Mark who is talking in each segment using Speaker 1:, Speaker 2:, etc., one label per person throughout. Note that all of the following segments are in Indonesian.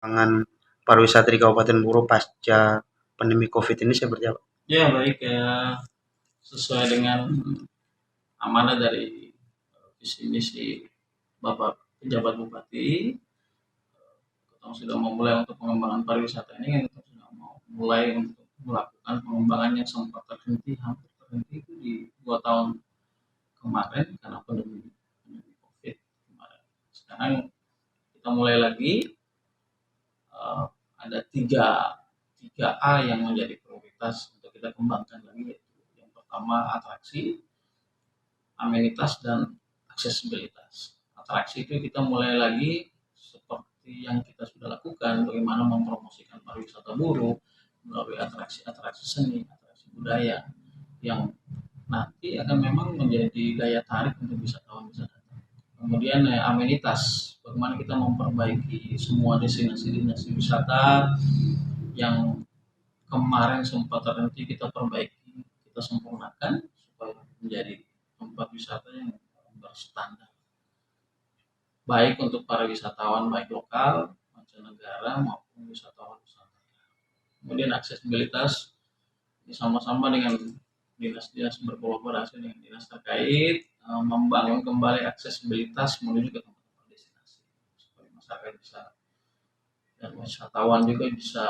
Speaker 1: Perkembangan pariwisata di Kabupaten Buru pasca pandemi Covid ini seperti apa?
Speaker 2: Ya baik ya, sesuai dengan amanah dari visi misi Bapak Pejabat Bupati, kita sudah memulai untuk pengembangan pariwisata ini kan kita sudah mau mulai untuk melakukan pengembangan yang sempat terhenti, hampir terhenti itu di 2 tahun kemarin karena pandemi Covid kemarin. Sekarang kita mulai lagi, ada tiga A yang menjadi prioritas untuk kita kembangkan lagi, yaitu yang pertama atraksi, amenitas, dan aksesibilitas. Atraksi itu kita mulai lagi seperti yang kita sudah lakukan, bagaimana mempromosikan pariwisata Buru melalui atraksi-atraksi seni, atraksi budaya yang nanti akan memang menjadi daya tarik untuk wisatawan bisa datang. Kemudian amenitas, bagaimana kita memperbaiki semua destinasi-destinasi wisata yang kemarin sempat terhenti, kita perbaiki, kita sempurnakan supaya menjadi tempat wisata yang berstandar baik untuk para wisatawan baik lokal, mancanegara maupun wisatawan Nusantara. Kemudian aksesibilitas ini sama-sama dengan dinas-dinas berkolaborasi dengan dinas terkait, membangun kembali aksesibilitas menuju ke tempat-tempat destinasi supaya masyarakat bisa dan wisatawan juga bisa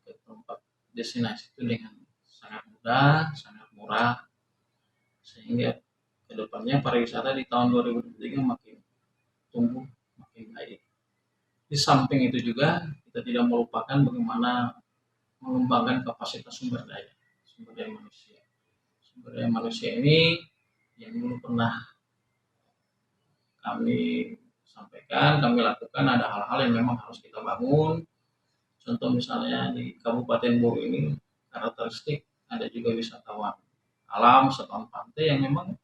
Speaker 2: ke tempat destinasi itu dengan sangat mudah, sangat murah, sehingga kedepannya pariwisata di tahun 2023 makin tumbuh, makin baik. Di samping itu juga kita tidak melupakan bagaimana mengembangkan kapasitas sumber daya manusia. Sumber daya manusia ini yang dulu pernah kami sampaikan, kami lakukan, ada hal-hal yang memang harus kita bangun. Contoh misalnya di Kabupaten Buru ini karakteristik ada juga wisatawan alam, wisatawan pantai yang memang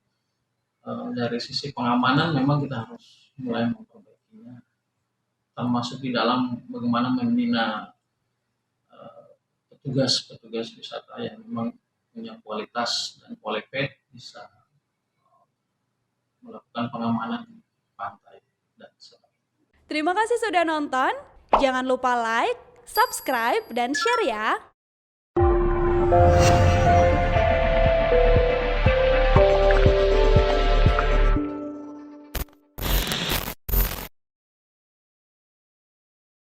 Speaker 2: dari sisi pengamanan memang kita harus mulai memperbaikinya, termasuk di dalam bagaimana membina petugas-petugas wisata yang memang punya kualitas dan qualified bisa melakukan pengamanan pantai dan sebagainya.
Speaker 3: Terima kasih sudah nonton. Jangan lupa like, subscribe, dan share ya.